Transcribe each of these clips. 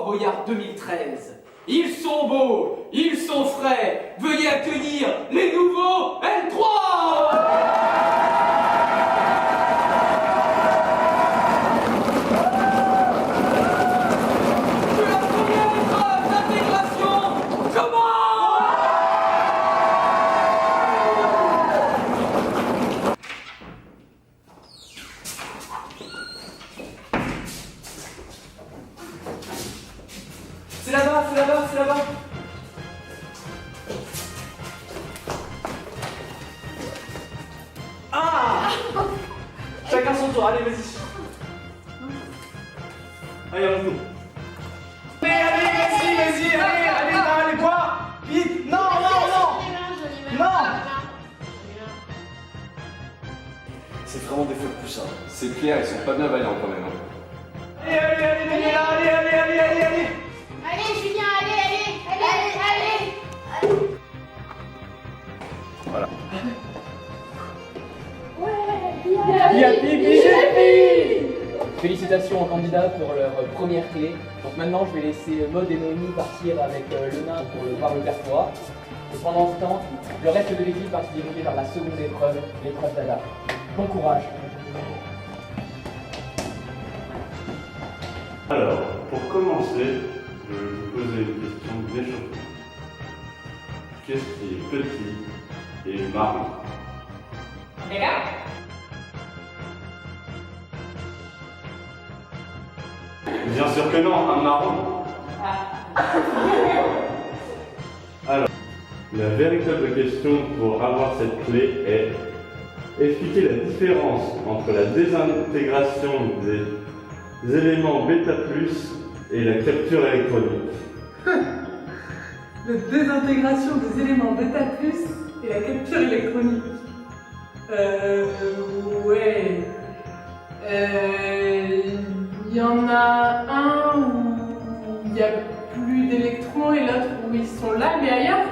Boyard 2013. Ils sont beaux, ils sont frais. Veuillez accueillir les nouveaux L3. C'est là-bas, c'est là-bas, c'est là-bas. Ah! Chacun son tour, allez, vas-y. Allez, à mon tour. Allez, vas-y, allez, bois. Vite, non. C'est vraiment des feux de poussin. C'est clair, ils sont pas bien vaillants quand même. Allez. Allez, Julien, allez. Voilà. Félicitations aux candidats pour leur première clé. Donc maintenant je vais laisser Maud et Noémie partir avec le nain pour voir le perforat. Et pendant ce temps, le reste de l'équipe va se diriger vers la seconde épreuve, l'épreuve d'Ada. Bon courage. Alors, pour commencer, je vais vous poser une question d'échauffement. Qu'est-ce qui est petit et marron? Bien sûr que non, un marron. Alors, la véritable question pour avoir cette clé est expliquer la différence entre la désintégration des éléments bêta+ et la capture électronique. La désintégration des éléments bêta+ et la capture électronique. Ouais. Il y en a un où il n'y a plus d'électrons et l'autre où ils sont là, mais ailleurs.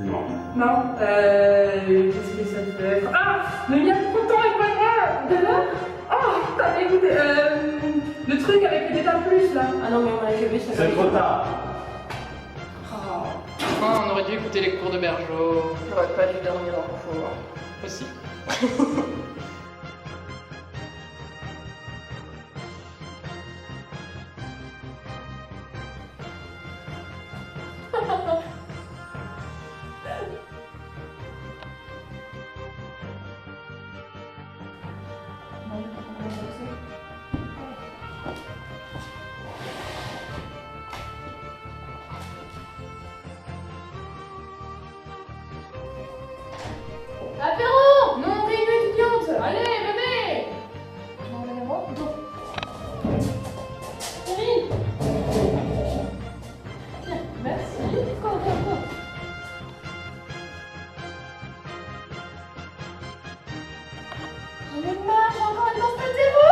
Non. Non. Qu'est-ce que ça peut être? Ah, le lien de proton et de là. Oh, putain, écoutez, le truc avec les bêta+ là. Ah non, mais on a achevé ça. C'est trop tard. On aurait dû écouter les cours de Bergeau. J'aurais pas dû dormir en cours. Aussi. Apéro! Non, réunion étudiante! Allez, venez! Tu m'en allez voir? Non. Cyril! Tiens, merci. Quoi? J'en ai marre, j'ai encore une danse de zéro!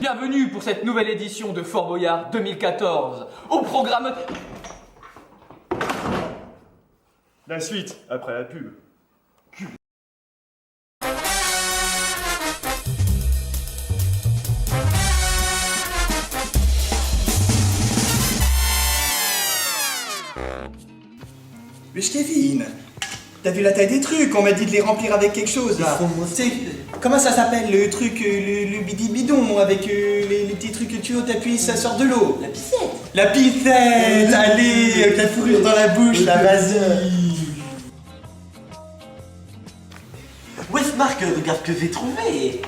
Bienvenue pour cette nouvelle édition de Fort Boyard 2014. Au programme... La suite, après la pub. Wesh Kevin, t'as vu la taille des trucs? On m'a dit de les remplir avec quelque chose là. C'est comment ça s'appelle le truc, le bidi bidon avec les petits trucs que tu veux t'appuies, ça sort de l'eau. La piscette. La piscette. Allez, avec la fourrure dans la bouche là, vas-y. Ouais, Marc, regarde ce que j'ai trouvé.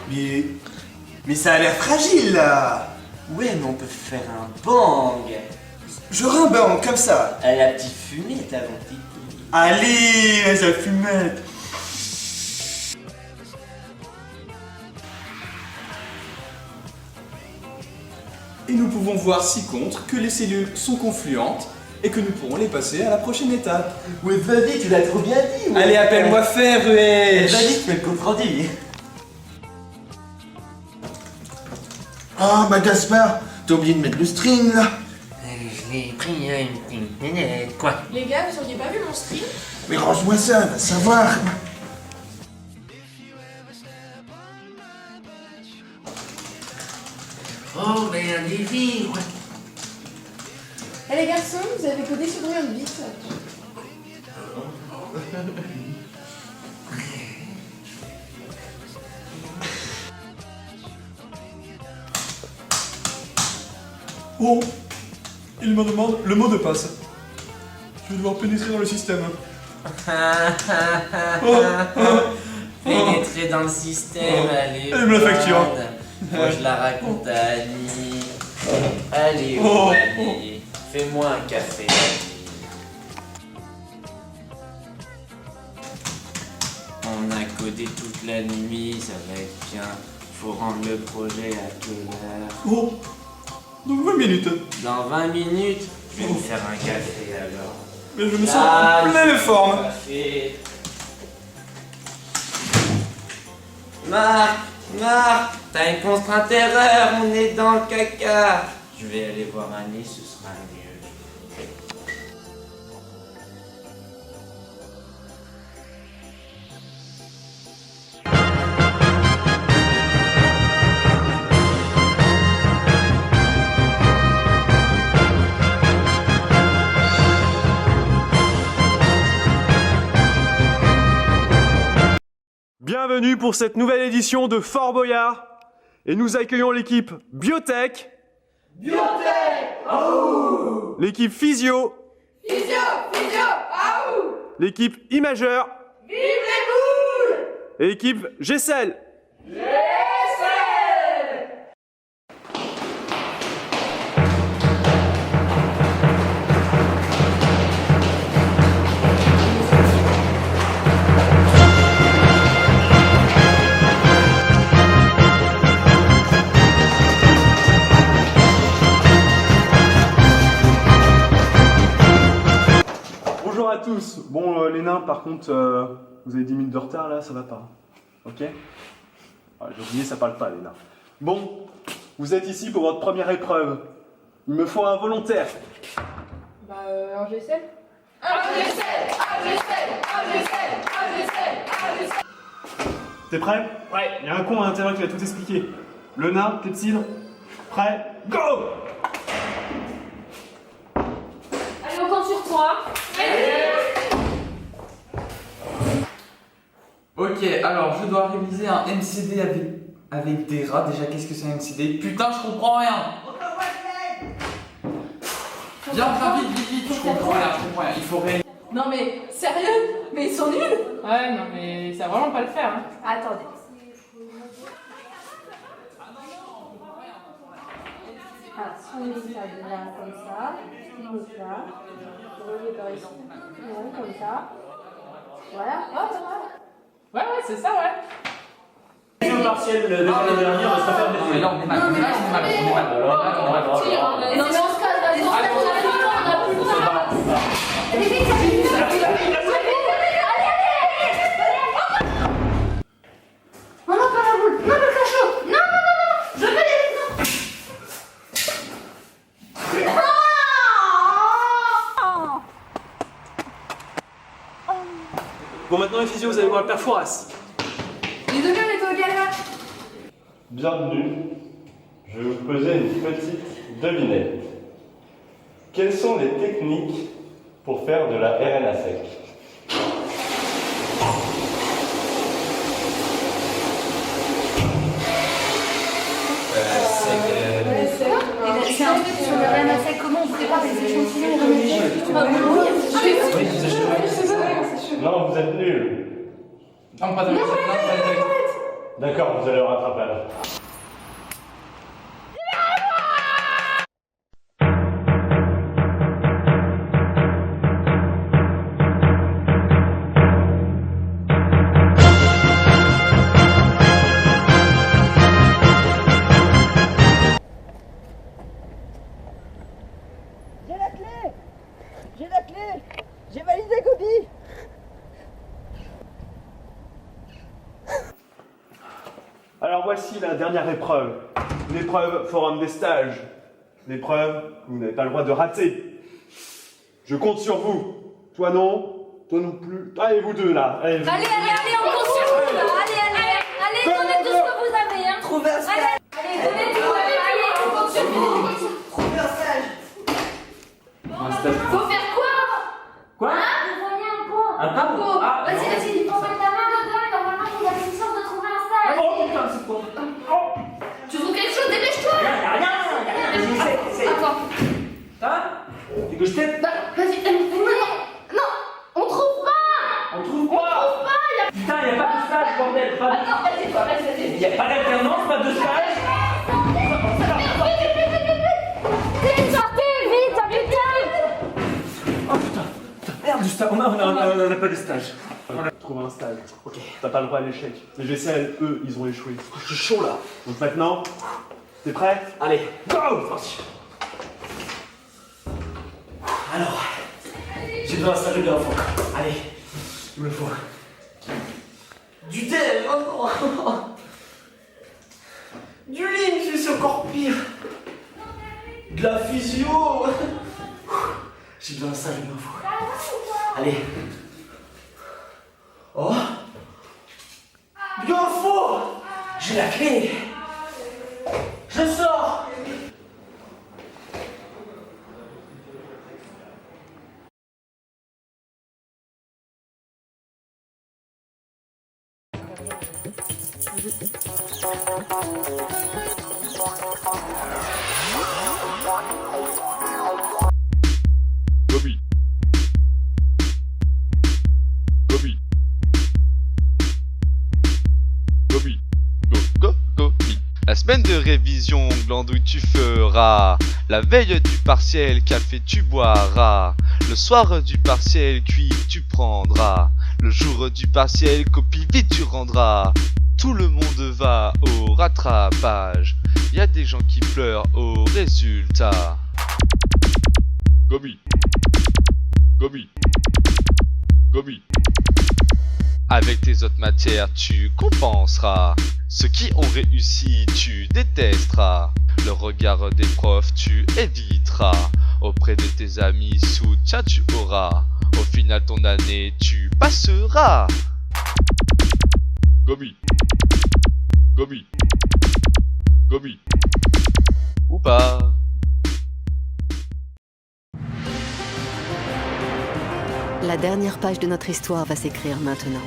Mais ça a l'air fragile là. Ouais, mais on peut faire un bang. Genre un bang comme ça. À la petite fumette avant pipi. Allez, la fumette. Et nous pouvons voir ci-contre que les cellules sont confluentes et que nous pourrons les passer à la prochaine étape. Ouais, vas-y, tu l'as trop bien dit. Ouais. Allez, appelle-moi faire, wesh. Vas-y, tu fais le compte rendu. Ah, bah Gaspard, t'as oublié de mettre le string là. Je l'ai pris il y a une petite minute, quoi. Les gars, vous auriez pas vu mon stream? Mais range-moi ça, va savoir. Oh, ben des livres. Eh les garçons, vous avez codé ce brouillon de bite. Oh, il me demande le mot de passe. Je vais devoir pénétrer dans le système. Pénétrer dans le système, allez. Elle me la facture. Moi, je la raconte à Annie. Allez, Annie. Fais-moi un café, Annie. On a codé toute la nuit, ça va être bien. Faut rendre le projet à quelle heure? Oh, donc 20 minutes. Dans 20 minutes, je vais vous faire un café alors. Mais je me sens en pleine forme. Café. Marc, t'as une contrainte erreur, on est dans le caca. Je vais aller voir Annie, ce sera mieux. Bienvenue pour cette nouvelle édition de Fort Boyard. Et nous accueillons l'équipe Biotech. L'équipe Physio. L'équipe Imageur. Vive les boules! Et l'équipe Gessel. Bonjour à tous. Bon, les nains, par contre, vous avez 10 minutes de retard là, ça va pas. Ok? J'ai oublié, ça parle pas, les nains. Bon, vous êtes ici pour votre première épreuve. Il me faut un volontaire. Bah, un G7. Un G7. T'es prêt? Ouais. Il y a un con à l'intérieur qui va tout expliquer. Le nain, Clepsydre, prêt? Go! Allez, on compte sur 3. Ok, alors je dois réviser un MCD avec des rats. Déjà, qu'est-ce que c'est un MCD? Putain, je comprends rien! Viens, vite, je comprends rien. Il faut réaliser. Non mais, sérieux? Mais ils sont nuls? Ouais, non, mais ça va vraiment pas le faire. Hein. Attendez. Ah, si on met ça là, comme ça, on met ça, on remet par ici, ouais, comme ça. Voilà, hop, Ouais, c'est ça, ouais. Question partielle de l'année dernière, on se faire des. Non, on est mal. Non mais on se casse, vas-y, on a plus le temps. Allez, vite, non, non, pas la boule, non, le cachot, non, je veux les Bon, maintenant les physios, vous allez voir le père Fouras. Les deux gars, là. Bienvenue. Je vais vous poser une petite devinette. Quelles sont les techniques pour faire de la RNA sec? C'est un truc sur le RNA, comment on prépare les échantillons Non, vous êtes nuls. Non, pas de D'accord, vous allez au rattrapage. J'ai la clé. J'ai la clé. J'ai validé Gobi. Alors voici la dernière épreuve. L'épreuve forum des stages. L'épreuve que vous n'avez pas le droit de rater. Je compte sur vous. Toi non, toi non plus. Allez vous deux là. Allez, Allez, on compte sur vous là. Allez, donnez tout ce que vous avez. Hein. Trouvez un stage. Allez, donnez tout. Allez, on compte sur vous. Trouvez un stage. Faut faire quoi? Quoi? Vous voyez un pot. Un pot? Ah, Vas-y, il faut mettre ta main dedans et normalement il y a une chance de trouver un stage. Oh putain, c'est quoi? Tu trouves quelque chose? Dépêche-toi. Rien. Attends. Hein? Tu veux que je t'aide? Vas-y, non, on trouve pas. On trouve pas? Putain, y'a pas de stage, bordel! Attends, vas-y. Y'a pas d'alternance, pas de stage? Vite, sortez, vite, putain. Oh putain, merde, juste on a pas de stage. Trouve un stage. Ok. T'as pas le droit à l'échec. Les GCL, eux, ils ont échoué. Je suis chaud là. Donc maintenant, t'es prêt? Allez, go! Alors, j'ai besoin d'un stage de l'info. Allez, il me le faut. Du dev, oh non. Du Linux, c'est encore pire. De la physio. J'ai besoin d'un stage de l'info. Allez. Oh. L'info. J'ai la clé. Je sors. Gobi. Gobi. Gobi. Gobi. La semaine de révision, glandouille tu feras. La veille du partiel, café tu boiras. Le soir du partiel, cuit tu prendras. Le jour du partiel, copie vite tu rendras. Tout le monde va au rattrapage. Y a des gens qui pleurent au résultat. Gobi. Gobi. Gobi. Avec tes autres matières, tu compenseras. Ceux qui ont réussi, tu détesteras. Le regard des profs, tu éviteras. Auprès de tes amis, soutien tu auras. Au final, ton année, tu passeras. Gobi. Gobi. Gobi. Ou pas. La dernière page de notre histoire va s'écrire maintenant.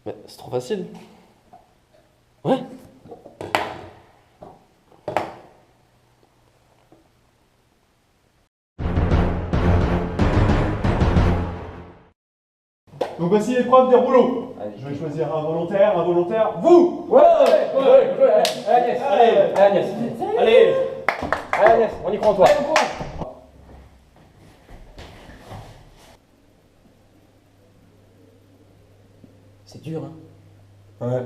Mais c'est trop facile. Ouais. Donc voici l'épreuve des rouleaux. Je vais choisir un volontaire, vous. Ouais, Agnès, allez, Agnès, on y croit en toi. C'est dur, hein. Ouais.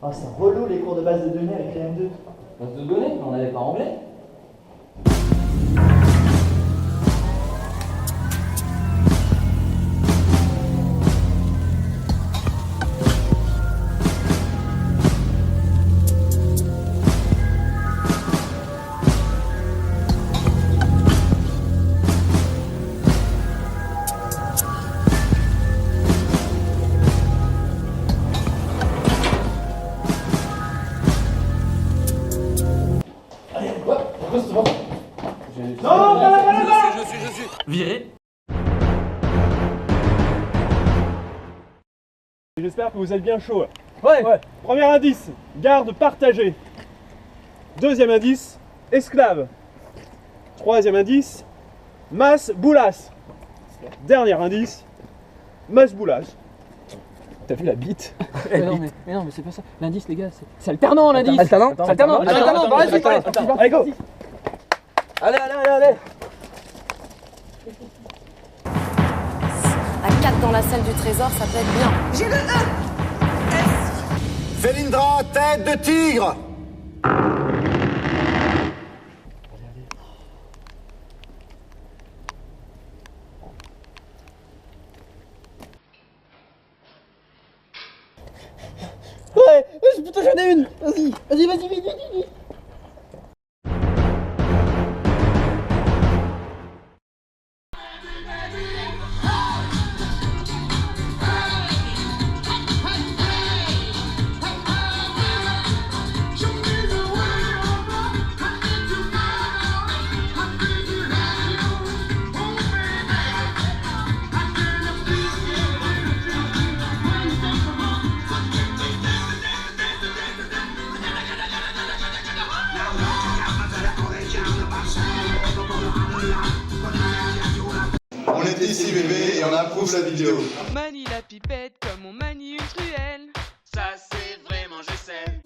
Oh, c'est relou les cours de base de données avec les M2. Base de données? On n'avait pas anglais? Viré. J'espère que vous êtes bien chaud. Ouais. Premier indice, garde partagée. Deuxième indice, esclave. Troisième indice, masse boulasse. Dernier indice, masse boulasse. T'as vu la bite? mais non, mais c'est pas ça. L'indice, les gars, c'est alternant l'indice. Alternant, Allez, go. Allez. À 4 dans la salle du trésor, ça peut être bien. J'ai le E. Felindra, tête de tigre. Ouais, putain j'en ai une. Vas-y, vite. On est ici bébé et on approuve la vidéo. On manie la pipette comme on manie une truelle. Ça c'est vraiment je sais.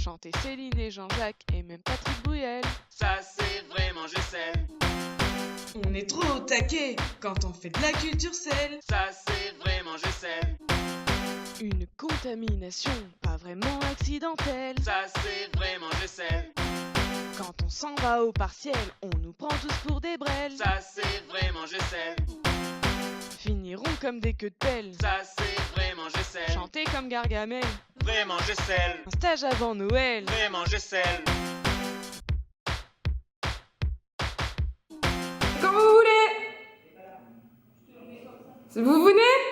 Chanter Céline et Jean-Jacques et même Patrick Bruel. Ça c'est vraiment je sais. On est trop au taquet quand on fait de la culture sel. Ça c'est vraiment je sais. Une contamination pas vraiment accidentelle. Ça c'est vraiment je sais. Quand on s'en va au partiel, on nous prend tous pour des brels. Ça c'est vraiment je sais. Finiront comme des queues de pelle. Ça c'est vraiment je sais. Chanter comme Gargamel. Vraiment je sais. Un stage avant Noël. Vraiment je sais. Quand vous voulez. Vous venez?